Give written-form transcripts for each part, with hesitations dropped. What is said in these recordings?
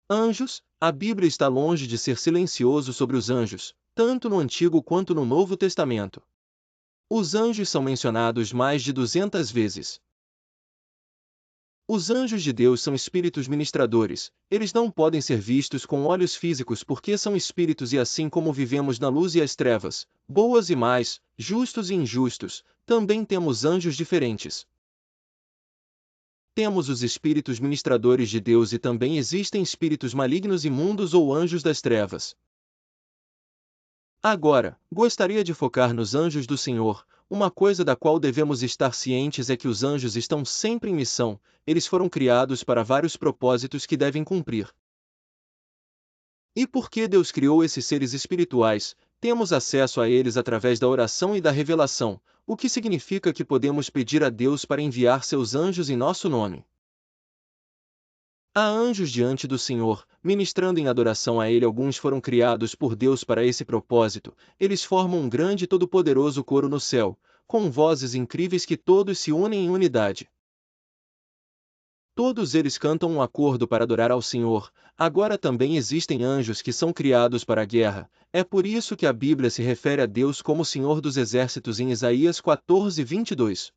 Anjos, a Bíblia está longe de ser silencioso sobre os anjos, tanto no Antigo quanto no Novo Testamento. Os anjos são mencionados mais de 200 vezes. Os anjos de Deus são espíritos ministradores, eles não podem ser vistos com olhos físicos porque são espíritos e assim como vivemos na luz e as trevas, boas e más, justos e injustos, também temos anjos diferentes. Temos os espíritos ministradores de Deus e também existem espíritos malignos imundos ou anjos das trevas. Agora, gostaria de focar nos anjos do Senhor. Uma coisa da qual devemos estar cientes é que os anjos estão sempre em missão, eles foram criados para vários propósitos que devem cumprir. E porque Deus criou esses seres espirituais, temos acesso a eles através da oração e da revelação, o que significa que podemos pedir a Deus para enviar seus anjos em nosso nome. Há anjos diante do Senhor, ministrando em adoração a Ele. Alguns foram criados por Deus para esse propósito, eles formam um grande e todo-poderoso coro no céu, com vozes incríveis que todos se unem em unidade. Todos eles cantam um acordo para adorar ao Senhor. Agora também existem anjos que são criados para a guerra, é por isso que a Bíblia se refere a Deus como Senhor dos Exércitos em Isaías 14:22.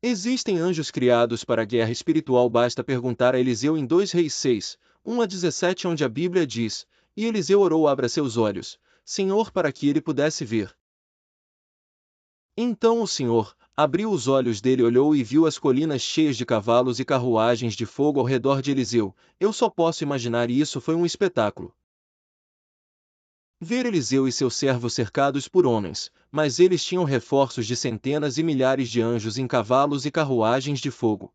Existem anjos criados para a guerra espiritual. Basta perguntar a Eliseu em 2 Reis 6, 1-17, onde a Bíblia diz: E Eliseu orou: abra seus olhos, Senhor, para que ele pudesse ver. Então o Senhor abriu os olhos dele, olhou e viu as colinas cheias de cavalos e carruagens de fogo ao redor de Eliseu. Eu só posso imaginar, e isso foi um espetáculo. Ver Eliseu e seu servo cercados por homens, mas eles tinham reforços de centenas e milhares de anjos em cavalos e carruagens de fogo.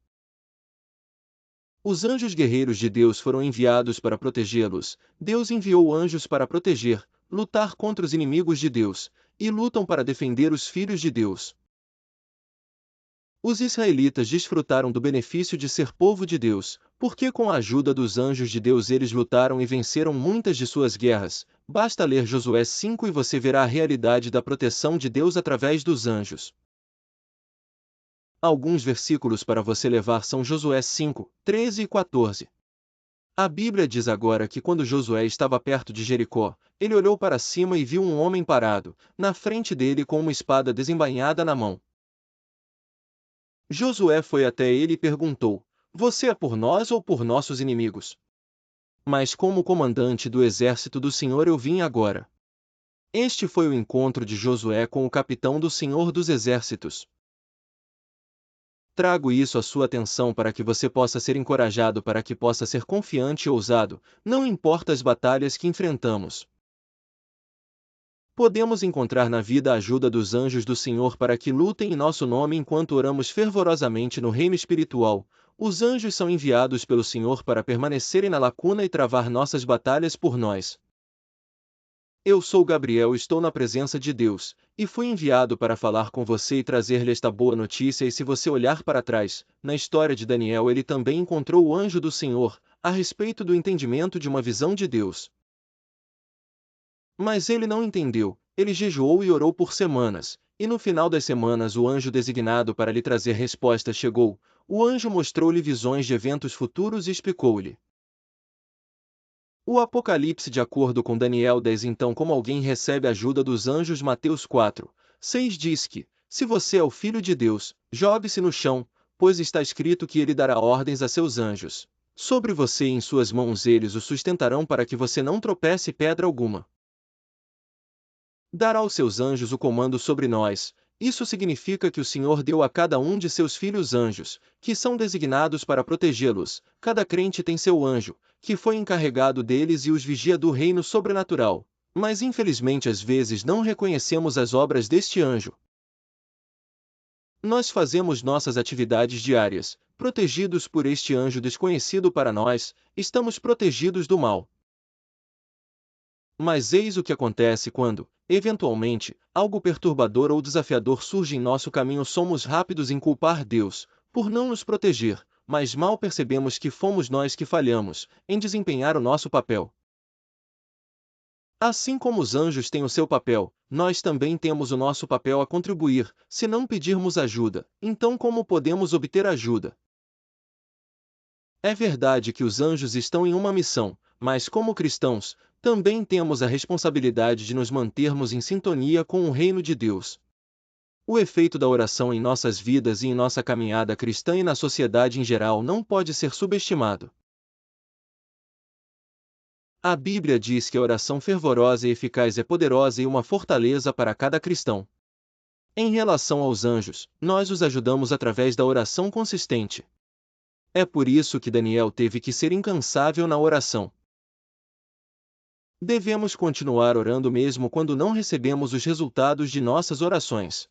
Os anjos guerreiros de Deus foram enviados para protegê-los. Deus enviou anjos para proteger, lutar contra os inimigos de Deus, e lutam para defender os filhos de Deus. Os israelitas desfrutaram do benefício de ser povo de Deus, porque com a ajuda dos anjos de Deus eles lutaram e venceram muitas de suas guerras. Basta ler Josué 5 e você verá a realidade da proteção de Deus através dos anjos. Alguns versículos para você levar são Josué 5, 13 e 14. A Bíblia diz agora que quando Josué estava perto de Jericó, ele olhou para cima e viu um homem parado, na frente dele com uma espada desembainhada na mão. Josué foi até ele e perguntou: Você é por nós ou por nossos inimigos? Mas como comandante do exército do Senhor eu vim agora. Este foi o encontro de Josué com o capitão do Senhor dos Exércitos. Trago isso à sua atenção para que você possa ser encorajado, para que possa ser confiante e ousado, não importa as batalhas que enfrentamos. Podemos encontrar na vida a ajuda dos anjos do Senhor para que lutem em nosso nome enquanto oramos fervorosamente no reino espiritual. Os anjos são enviados pelo Senhor para permanecerem na lacuna e travar nossas batalhas por nós. Eu sou Gabriel, estou na presença de Deus, e fui enviado para falar com você e trazer-lhe esta boa notícia. E se você olhar para trás, na história de Daniel, ele também encontrou o anjo do Senhor, a respeito do entendimento de uma visão de Deus. Mas ele não entendeu, ele jejuou e orou por semanas, e no final das semanas o anjo designado para lhe trazer resposta chegou. O anjo mostrou-lhe visões de eventos futuros e explicou-lhe o Apocalipse de acordo com Daniel 10. Então, como alguém recebe a ajuda dos anjos? Mateus 4, 6 diz que, se você é o Filho de Deus, jogue-se no chão, pois está escrito que ele dará ordens a seus anjos sobre você, e em suas mãos eles o sustentarão para que você não tropece pedra alguma. Dará aos seus anjos o comando sobre nós. Isso significa que o Senhor deu a cada um de seus filhos anjos, que são designados para protegê-los. Cada crente tem seu anjo, que foi encarregado deles e os vigia do reino sobrenatural. Mas infelizmente às vezes não reconhecemos as obras deste anjo. Nós fazemos nossas atividades diárias, protegidos por este anjo desconhecido para nós, estamos protegidos do mal. Mas eis o que acontece quando, eventualmente, algo perturbador ou desafiador surge em nosso caminho. Somos rápidos em culpar Deus por não nos proteger, mas mal percebemos que fomos nós que falhamos em desempenhar o nosso papel. Assim como os anjos têm o seu papel, nós também temos o nosso papel a contribuir. Se não pedirmos ajuda, então como podemos obter ajuda? É verdade que os anjos estão em uma missão, mas como cristãos, também temos a responsabilidade de nos mantermos em sintonia com o reino de Deus. O efeito da oração em nossas vidas e em nossa caminhada cristã e na sociedade em geral não pode ser subestimado. A Bíblia diz que a oração fervorosa e eficaz é poderosa e uma fortaleza para cada cristão. Em relação aos anjos, nós os ajudamos através da oração consistente. É por isso que Daniel teve que ser incansável na oração. Devemos continuar orando mesmo quando não recebemos os resultados de nossas orações.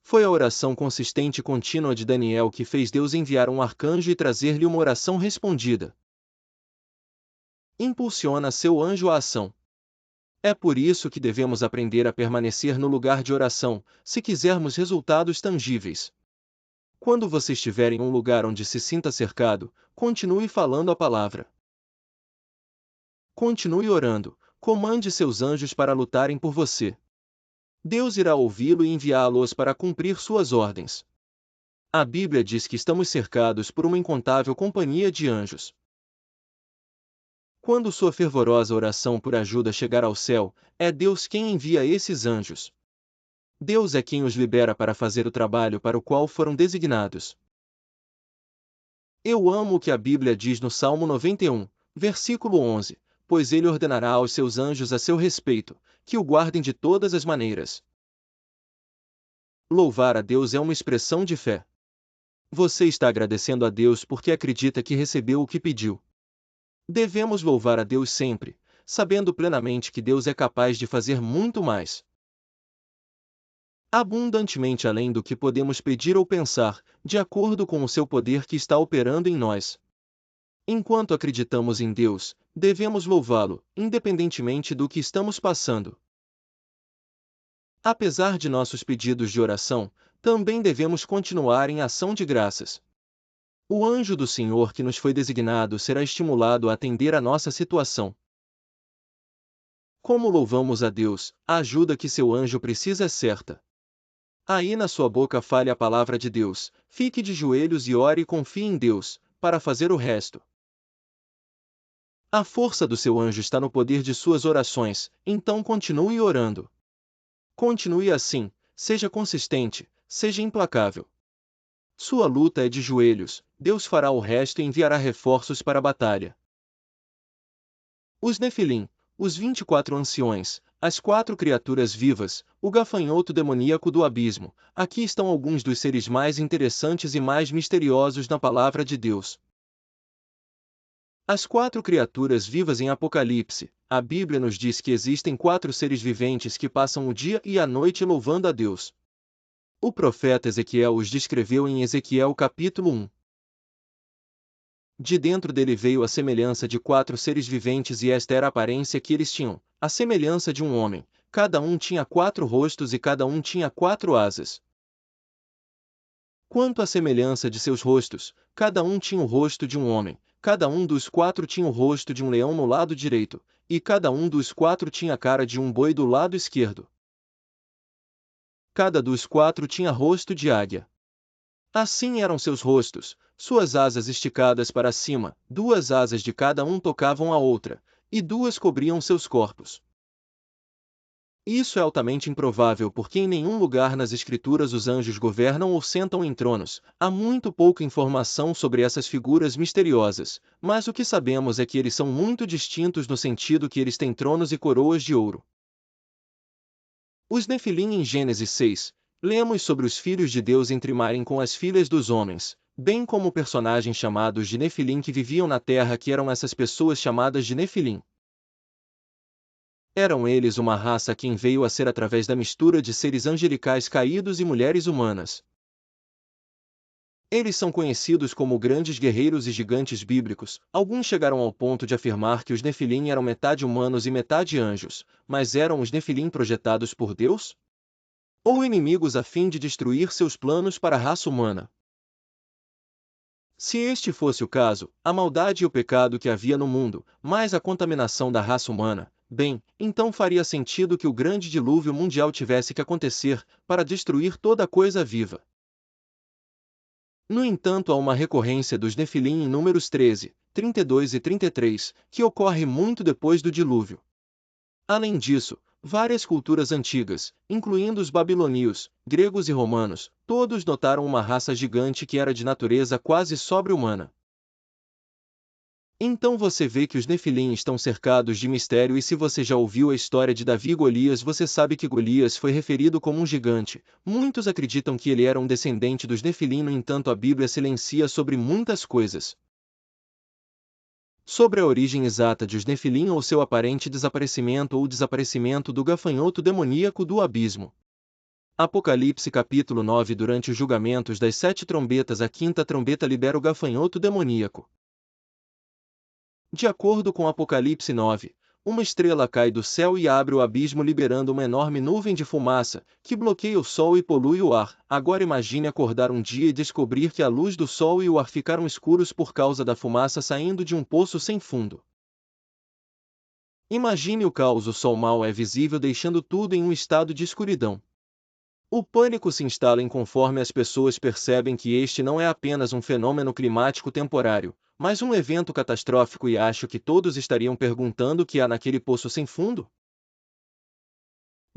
Foi a oração consistente e contínua de Daniel que fez Deus enviar um arcanjo e trazer-lhe uma oração respondida. Impulsiona seu anjo à ação. É por isso que devemos aprender a permanecer no lugar de oração, se quisermos resultados tangíveis. Quando você estiver em um lugar onde se sinta cercado, continue falando a palavra. Continue orando, comande seus anjos para lutarem por você. Deus irá ouvi-lo e enviá-los para cumprir suas ordens. A Bíblia diz que estamos cercados por uma incontável companhia de anjos. Quando sua fervorosa oração por ajuda chegar ao céu, é Deus quem envia esses anjos. Deus é quem os libera para fazer o trabalho para o qual foram designados. Eu amo o que a Bíblia diz no Salmo 91, versículo 11, pois ele ordenará aos seus anjos a seu respeito, que o guardem de todas as maneiras. Louvar a Deus é uma expressão de fé. Você está agradecendo a Deus porque acredita que recebeu o que pediu. Devemos louvar a Deus sempre, sabendo plenamente que Deus é capaz de fazer muito mais. Abundantemente além do que podemos pedir ou pensar, de acordo com o seu poder que está operando em nós. Enquanto acreditamos em Deus, devemos louvá-lo, independentemente do que estamos passando. Apesar de nossos pedidos de oração, também devemos continuar em ação de graças. O anjo do Senhor que nos foi designado será estimulado a atender a nossa situação. Como louvamos a Deus, a ajuda que seu anjo precisa é certa. Aí na sua boca fale a palavra de Deus, fique de joelhos e ore e confie em Deus, para fazer o resto. A força do seu anjo está no poder de suas orações, então continue orando. Continue assim, seja consistente, seja implacável. Sua luta é de joelhos, Deus fará o resto e enviará reforços para a batalha. Os Nefilim, os 24 anciões, as 4 criaturas vivas, o gafanhoto demoníaco do abismo, aqui estão alguns dos seres mais interessantes e mais misteriosos na palavra de Deus. As 4 criaturas vivas em Apocalipse, a Bíblia nos diz que existem 4 seres viventes que passam o dia e a noite louvando a Deus. O profeta Ezequiel os descreveu em Ezequiel capítulo 1. De dentro dele veio a semelhança de 4 seres viventes e esta era a aparência que eles tinham, a semelhança de um homem, cada um tinha 4 rostos e cada um tinha 4 asas. Quanto à semelhança de seus rostos, cada um tinha o rosto de um homem, cada um dos 4 tinha o rosto de um leão no lado direito, e cada um dos 4 tinha a cara de um boi do lado esquerdo. Cada dos 4 tinha rosto de águia. Assim eram seus rostos, suas asas esticadas para cima, 2 asas de cada um tocavam a outra, e 2 cobriam seus corpos. Isso é altamente improvável porque em nenhum lugar nas Escrituras os anjos governam ou sentam em tronos. Há muito pouca informação sobre essas figuras misteriosas, mas o que sabemos é que eles são muito distintos no sentido que eles têm tronos e coroas de ouro. Os Nefilim em Gênesis 6, lemos sobre os filhos de Deus entremarem com as filhas dos homens, bem como personagens chamados de Nefilim que viviam na terra que eram essas pessoas chamadas de Nefilim. Eram eles uma raça quem veio a ser através da mistura de seres angelicais caídos e mulheres humanas. Eles são conhecidos como grandes guerreiros e gigantes bíblicos. Alguns chegaram ao ponto de afirmar que os Nefilim eram metade humanos e metade anjos, mas eram os Nefilim projetados por Deus? Ou inimigos a fim de destruir seus planos para a raça humana? Se este fosse o caso, a maldade e o pecado que havia no mundo, mais a contaminação da raça humana, bem, então faria sentido que o grande dilúvio mundial tivesse que acontecer, para destruir toda coisa viva. No entanto, há uma recorrência dos Nefilim em Números 13, 32 e 33, que ocorre muito depois do dilúvio. Além disso, várias culturas antigas, incluindo os babilônios, gregos e romanos, todos notaram uma raça gigante que era de natureza quase sobre-humana. Então você vê que os Nefilim estão cercados de mistério, e se você já ouviu a história de Davi e Golias, você sabe que Golias foi referido como um gigante. Muitos acreditam que ele era um descendente dos Nefilim, no entanto a Bíblia silencia sobre muitas coisas. Sobre a origem exata de os Nefilim ou seu aparente desaparecimento ou desaparecimento do gafanhoto demoníaco do abismo. Apocalipse capítulo 9. Durante os julgamentos das 7 trombetas, a 5ª trombeta libera o gafanhoto demoníaco. De acordo com Apocalipse 9, uma estrela cai do céu e abre o abismo, liberando uma enorme nuvem de fumaça, que bloqueia o sol e polui o ar. Agora imagine acordar um dia e descobrir que a luz do sol e o ar ficaram escuros por causa da fumaça saindo de um poço sem fundo. Imagine o caos. O sol mal é visível, deixando tudo em um estado de escuridão. O pânico se instala conforme as pessoas percebem que este não é apenas um fenômeno climático temporário, mas um evento catastrófico, e acho que todos estariam perguntando o que há naquele poço sem fundo?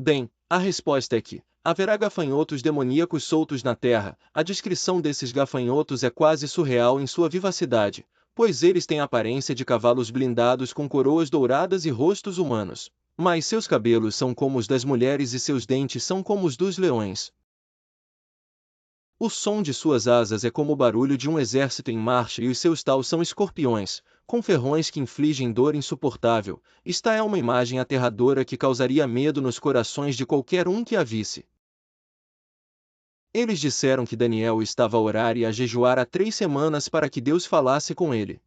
Bem, a resposta é que haverá gafanhotos demoníacos soltos na Terra. A descrição desses gafanhotos é quase surreal em sua vivacidade, pois eles têm a aparência de cavalos blindados com coroas douradas e rostos humanos. Mas seus cabelos são como os das mulheres e seus dentes são como os dos leões. O som de suas asas é como o barulho de um exército em marcha, e os seus taus são escorpiões, com ferrões que infligem dor insuportável. Esta é uma imagem aterradora que causaria medo nos corações de qualquer um que a visse. Eles disseram que Daniel estava a orar e a jejuar há 3 semanas para que Deus falasse com ele.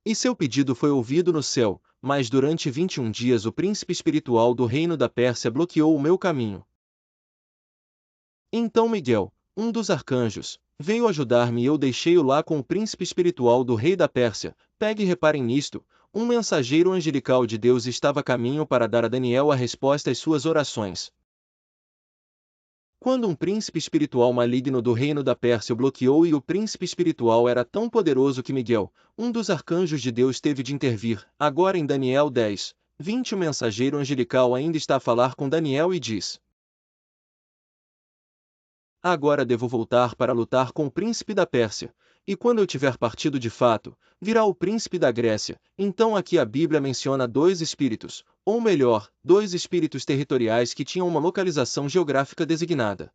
E seu pedido foi ouvido no céu, mas durante 21 dias o príncipe espiritual do reino da Pérsia bloqueou o meu caminho. Então Miguel, um dos arcanjos, veio ajudar-me, e eu deixei-o lá com o príncipe espiritual do rei da Pérsia. Pegue e reparem nisto, um mensageiro angelical de Deus estava a caminho para dar a Daniel a resposta às suas orações. Quando um príncipe espiritual maligno do reino da Pérsia o bloqueou, e o príncipe espiritual era tão poderoso que Miguel, um dos arcanjos de Deus, teve de intervir. Agora em Daniel 10, 20, o mensageiro angelical ainda está a falar com Daniel e diz: agora devo voltar para lutar com o príncipe da Pérsia, e quando eu tiver partido de fato, virá o príncipe da Grécia. Então aqui a Bíblia menciona 2 espíritos, ou melhor, 2 espíritos territoriais que tinham uma localização geográfica designada.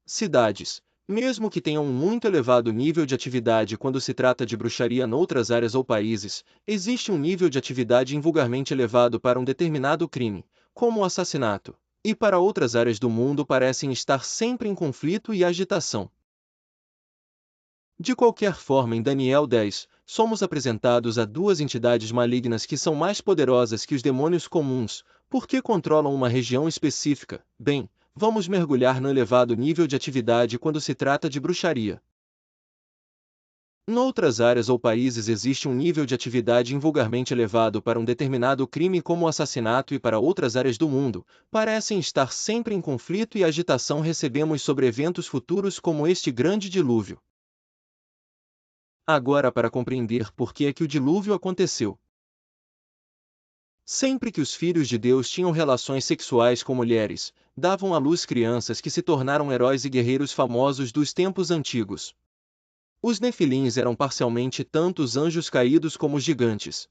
Cidades. Mesmo que tenham um muito elevado nível de atividade quando se trata de bruxaria noutras áreas ou países, existe um nível de atividade invulgarmente elevado para um determinado crime, como o assassinato, e para outras áreas do mundo parecem estar sempre em conflito e agitação. De qualquer forma, em Daniel 10, somos apresentados a 2 entidades malignas que são mais poderosas que os demônios comuns, porque controlam uma região específica. Bem, vamos mergulhar no elevado nível de atividade quando se trata de bruxaria. Noutras áreas ou países existe um nível de atividade invulgarmente elevado para um determinado crime, como o assassinato, e para outras áreas do mundo, parecem estar sempre em conflito e agitação. Recebemos sobre eventos futuros como este grande dilúvio. Agora, para compreender por que é que o dilúvio aconteceu. Sempre que os filhos de Deus tinham relações sexuais com mulheres, davam à luz crianças que se tornaram heróis e guerreiros famosos dos tempos antigos. Os Nefilins eram parcialmente tanto os anjos caídos como os gigantes.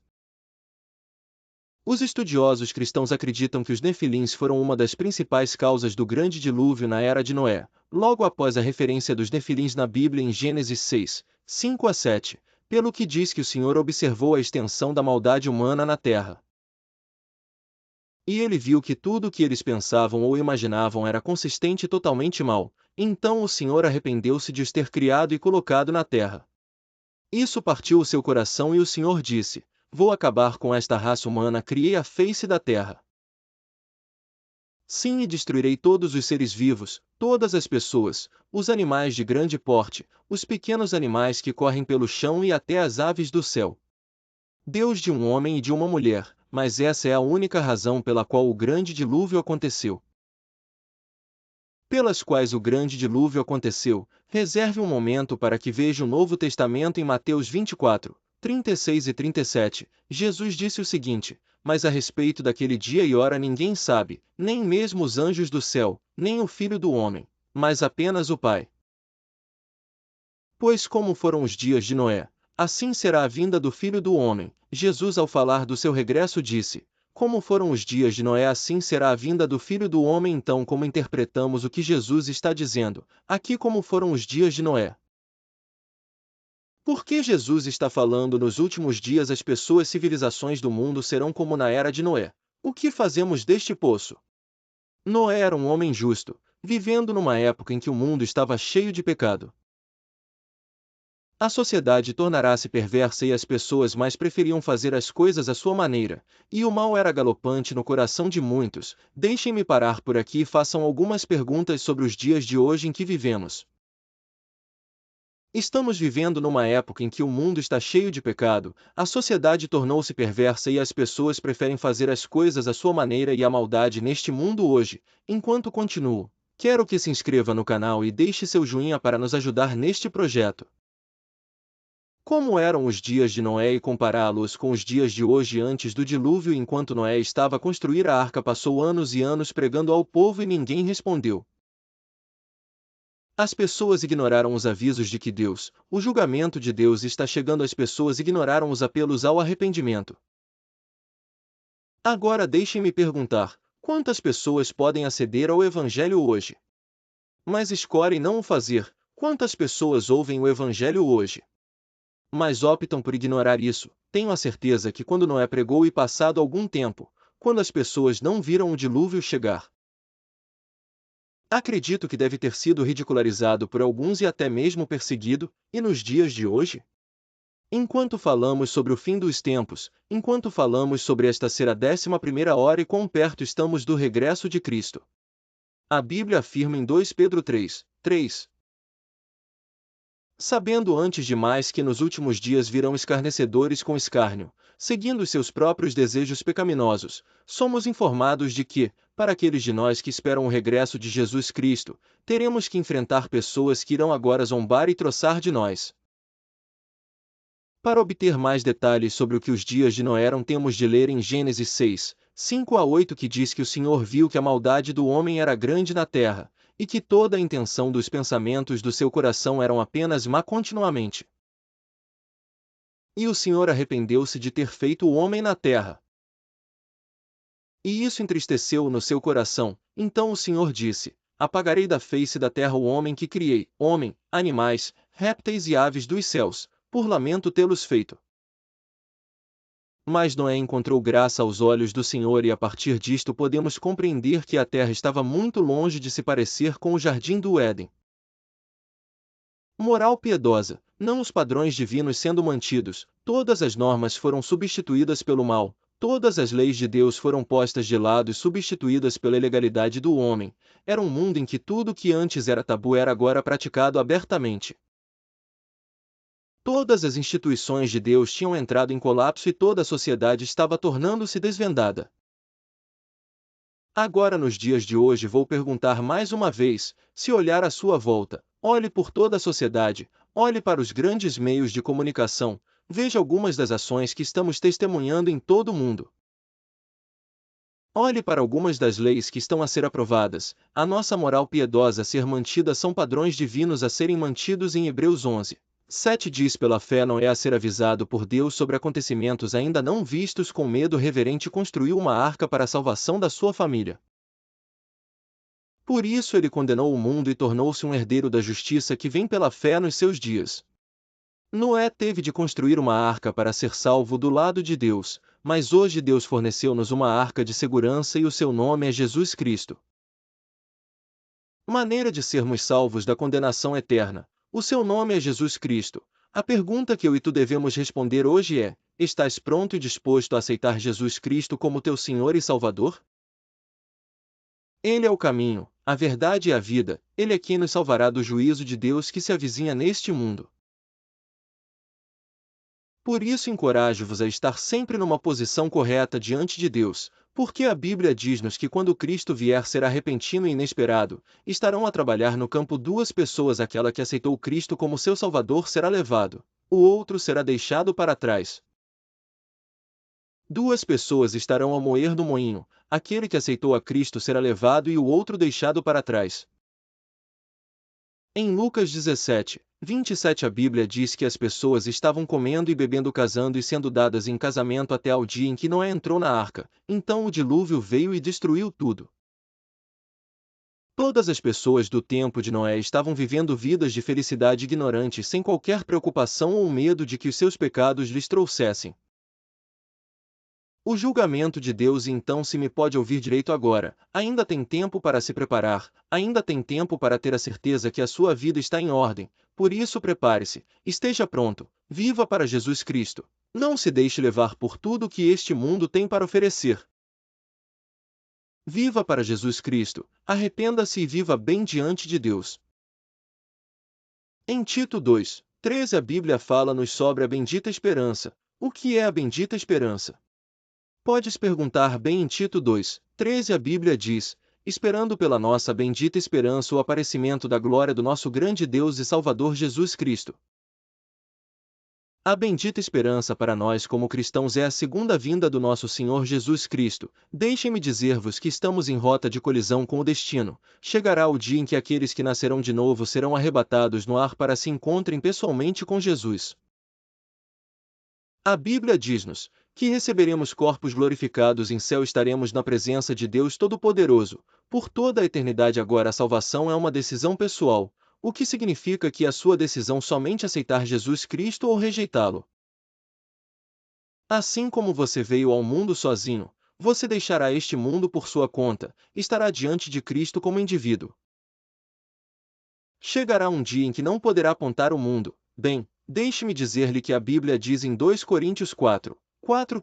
Os estudiosos cristãos acreditam que os Nefilins foram uma das principais causas do grande dilúvio na era de Noé, logo após a referência dos Nefilins na Bíblia em Gênesis 6, 5 a 7, pelo que diz que o Senhor observou a extensão da maldade humana na terra. E ele viu que tudo o que eles pensavam ou imaginavam era consistente e totalmente mal. Então o Senhor arrependeu-se de os ter criado e colocado na terra. Isso partiu o seu coração, e o Senhor disse: vou acabar com esta raça humana. Criei a face da terra. Sim, e destruirei todos os seres vivos, todas as pessoas, os animais de grande porte, os pequenos animais que correm pelo chão e até as aves do céu. Deus de um homem e de uma mulher, mas essa é a única razão pela qual o grande dilúvio aconteceu. pelas quais o grande dilúvio aconteceu, reserve um momento para que veja o Novo Testamento em Mateus 24, 36 e 37. Jesus disse o seguinte: mas a respeito daquele dia e hora ninguém sabe, nem mesmo os anjos do céu, nem o Filho do Homem, mas apenas o Pai. Pois como foram os dias de Noé, assim será a vinda do Filho do Homem. Jesus, ao falar do seu regresso, disse: como foram os dias de Noé, assim será a vinda do Filho do Homem. Então, como interpretamos o que Jesus está dizendo aqui, como foram os dias de Noé? Por que Jesus está falando nos últimos dias as pessoas, civilizações do mundo serão como na era de Noé? O que fazemos deste poço? Noé era um homem justo, vivendo numa época em que o mundo estava cheio de pecado. A sociedade tornará-se perversa e as pessoas mais preferiam fazer as coisas à sua maneira, e o mal era galopante no coração de muitos. Deixem-me parar por aqui e façam algumas perguntas sobre os dias de hoje em que vivemos. Estamos vivendo numa época em que o mundo está cheio de pecado, a sociedade tornou-se perversa e as pessoas preferem fazer as coisas à sua maneira, e a maldade neste mundo hoje. Enquanto continuo, quero que se inscreva no canal e deixe seu joinha para nos ajudar neste projeto. Como eram os dias de Noé e compará-los com os dias de hoje antes do dilúvio? Enquanto Noé estava a construir a arca, passou anos e anos pregando ao povo e ninguém respondeu. As pessoas ignoraram os avisos de que Deus, o julgamento de Deus está chegando. As pessoas ignoraram os apelos ao arrependimento. Agora deixem-me perguntar: quantas pessoas podem aceder ao Evangelho hoje, mas escolhem não o fazer? Quantas pessoas ouvem o Evangelho hoje, mas optam por ignorar isso? Tenho a certeza que quando Noé pregou e passado algum tempo, quando as pessoas não viram o dilúvio chegar, acredito que deve ter sido ridicularizado por alguns e até mesmo perseguido. E nos dias de hoje? Enquanto falamos sobre o fim dos tempos, enquanto falamos sobre esta ser a 11ª hora e quão perto estamos do regresso de Cristo, a Bíblia afirma em 2 Pedro 3, 3. Sabendo antes de mais que nos últimos dias virão escarnecedores com escárnio, seguindo seus próprios desejos pecaminosos, somos informados de que, para aqueles de nós que esperam o regresso de Jesus Cristo, teremos que enfrentar pessoas que irão agora zombar e troçar de nós. Para obter mais detalhes sobre o que os dias de Noé eram, temos de ler em Gênesis 6, 5 a 8, que diz que o Senhor viu que a maldade do homem era grande na terra, e que toda a intenção dos pensamentos do seu coração eram apenas má continuamente. E o Senhor arrependeu-se de ter feito o homem na terra. E isso entristeceu-o no seu coração. Então o Senhor disse: apagarei da face da terra o homem que criei, homem, animais, répteis e aves dos céus, por lamento tê-los feito. Mas Noé encontrou graça aos olhos do Senhor, e a partir disto podemos compreender que a terra estava muito longe de se parecer com o jardim do Éden. Moral piedosa: não os padrões divinos sendo mantidos, todas as normas foram substituídas pelo mal, todas as leis de Deus foram postas de lado e substituídas pela ilegalidade do homem. Era um mundo em que tudo que antes era tabu era agora praticado abertamente. Todas as instituições de Deus tinham entrado em colapso e toda a sociedade estava tornando-se desvendada. Agora, nos dias de hoje, vou perguntar mais uma vez: se olhar à sua volta, olhe por toda a sociedade, olhe para os grandes meios de comunicação, veja algumas das ações que estamos testemunhando em todo o mundo. Olhe para algumas das leis que estão a ser aprovadas, a nossa moral piedosa a ser mantida, são padrões divinos a serem mantidos. Em Hebreus 11, 7 diz: pela fé Noé, a ser avisado por Deus sobre acontecimentos ainda não vistos, com medo reverente construiu uma arca para a salvação da sua família. Por isso ele condenou o mundo e tornou-se um herdeiro da justiça que vem pela fé nos seus dias. Noé teve de construir uma arca para ser salvo do lado de Deus, mas hoje Deus forneceu-nos uma arca de segurança e o seu nome é Jesus Cristo. Maneira de sermos salvos da condenação eterna: o seu nome é Jesus Cristo. A pergunta que eu e tu devemos responder hoje é: estás pronto e disposto a aceitar Jesus Cristo como teu Senhor e Salvador? Ele é o caminho, a verdade e a vida. Ele é quem nos salvará do juízo de Deus que se avizinha neste mundo. Por isso encorajo-vos a estar sempre numa posição correta diante de Deus, porque a Bíblia diz-nos que quando Cristo vier será repentino e inesperado, estarão a trabalhar no campo duas pessoas, aquela que aceitou Cristo como seu Salvador será levado, o outro será deixado para trás. Duas pessoas estarão a moer no moinho, aquele que aceitou a Cristo será levado e o outro deixado para trás. Em Lucas 17, 27 a Bíblia diz que as pessoas estavam comendo e bebendo, casando e sendo dadas em casamento até ao dia em que Noé entrou na arca, então o dilúvio veio e destruiu tudo. Todas as pessoas do tempo de Noé estavam vivendo vidas de felicidade ignorantes, sem qualquer preocupação ou medo de que os seus pecados lhes trouxessem o julgamento de Deus. Então, se me pode ouvir direito agora, ainda tem tempo para se preparar, ainda tem tempo para ter a certeza que a sua vida está em ordem. Por isso prepare-se, esteja pronto, viva para Jesus Cristo. Não se deixe levar por tudo que este mundo tem para oferecer. Viva para Jesus Cristo, arrependa-se e viva bem diante de Deus. Em Tito 2, 13 a Bíblia fala-nos sobre a bendita esperança. O que é a bendita esperança? Podes perguntar bem. Em Tito 2, 13 a Bíblia diz: esperando pela nossa bendita esperança o aparecimento da glória do nosso grande Deus e Salvador Jesus Cristo. A bendita esperança para nós como cristãos é a segunda vinda do nosso Senhor Jesus Cristo. Deixem-me dizer-vos que estamos em rota de colisão com o destino. Chegará o dia em que aqueles que nascerão de novo serão arrebatados no ar para se encontrem pessoalmente com Jesus. A Bíblia diz-nos que receberemos corpos glorificados em céu, estaremos na presença de Deus Todo-Poderoso, por toda a eternidade. Agora a salvação é uma decisão pessoal, o que significa que é a sua decisão somente aceitar Jesus Cristo ou rejeitá-lo. Assim como você veio ao mundo sozinho, você deixará este mundo por sua conta, estará diante de Cristo como indivíduo. Chegará um dia em que não poderá apontar o mundo. Bem, deixe-me dizer-lhe que a Bíblia diz em 2 Coríntios 4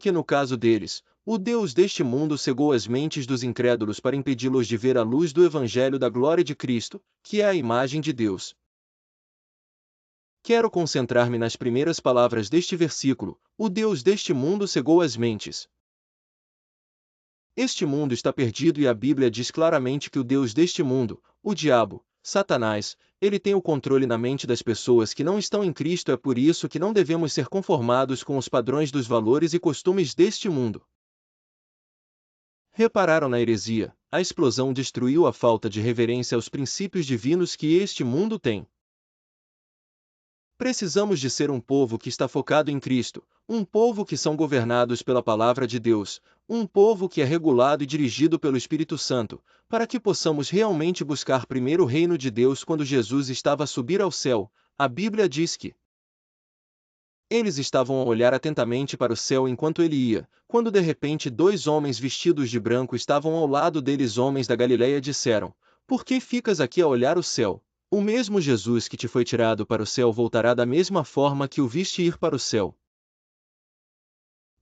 que no caso deles, o Deus deste mundo cegou as mentes dos incrédulos para impedi-los de ver a luz do Evangelho da glória de Cristo, que é a imagem de Deus. Quero concentrar-me nas primeiras palavras deste versículo: o Deus deste mundo cegou as mentes. Este mundo está perdido e a Bíblia diz claramente que o Deus deste mundo, o diabo, Satanás, ele tem o controle na mente das pessoas que não estão em Cristo. É por isso que não devemos ser conformados com os padrões dos valores e costumes deste mundo. Repararam na heresia? A explosão destruiu a falta de reverência aos princípios divinos que este mundo tem. Precisamos de ser um povo que está focado em Cristo, um povo que são governados pela palavra de Deus, um povo que é regulado e dirigido pelo Espírito Santo, para que possamos realmente buscar primeiro o reino de Deus. Quando Jesus estava a subir ao céu, a Bíblia diz que eles estavam a olhar atentamente para o céu enquanto ele ia, quando de repente 2 homens vestidos de branco estavam ao lado deles. Homens da Galileia disseram: por que ficas aqui a olhar o céu? O mesmo Jesus que te foi tirado para o céu voltará da mesma forma que o viste ir para o céu.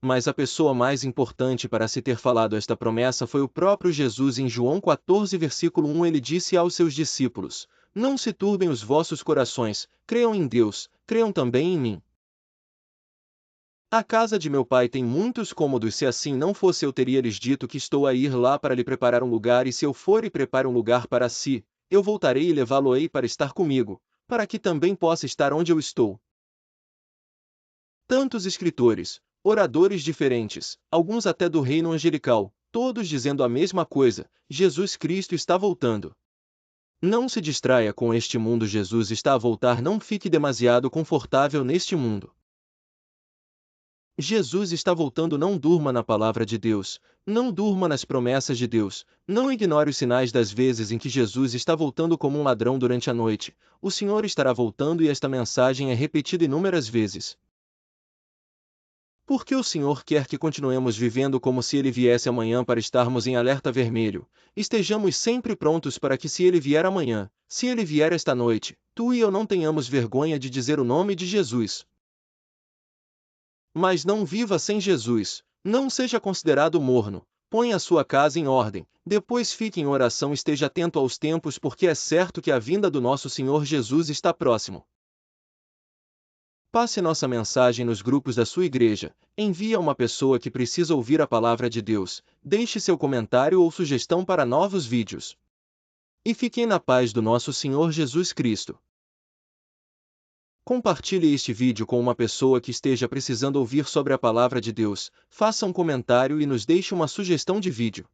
Mas a pessoa mais importante para se ter falado esta promessa foi o próprio Jesus. Em João 14, versículo 1, ele disse aos seus discípulos: não se turbem os vossos corações, creiam em Deus, creiam também em mim. A casa de meu pai tem muitos cômodos. Se assim não fosse, eu teria lhes dito que estou a ir lá para lhe preparar um lugar, e se eu for e preparo um lugar para si, eu voltarei e levá-lo-ei para estar comigo, para que também possa estar onde eu estou. Tantos escritores, oradores diferentes, alguns até do reino angelical, todos dizendo a mesma coisa: Jesus Cristo está voltando. Não se distraia com este mundo, Jesus está a voltar. Não fique demasiado confortável neste mundo. Jesus está voltando. Não durma na palavra de Deus, não durma nas promessas de Deus, não ignore os sinais das vezes em que Jesus está voltando como um ladrão durante a noite. O Senhor estará voltando e esta mensagem é repetida inúmeras vezes. Porque o Senhor quer que continuemos vivendo como se Ele viesse amanhã, para estarmos em alerta vermelho. Estejamos sempre prontos para que, se Ele vier amanhã, se Ele vier esta noite, tu e eu não tenhamos vergonha de dizer o nome de Jesus. Mas não viva sem Jesus, não seja considerado morno, ponha a sua casa em ordem, depois fique em oração, esteja atento aos tempos, porque é certo que a vinda do nosso Senhor Jesus está próximo. Passe nossa mensagem nos grupos da sua igreja, envie a uma pessoa que precisa ouvir a palavra de Deus, deixe seu comentário ou sugestão para novos vídeos. E fiquem na paz do nosso Senhor Jesus Cristo. Compartilhe este vídeo com uma pessoa que esteja precisando ouvir sobre a palavra de Deus, faça um comentário e nos deixe uma sugestão de vídeo.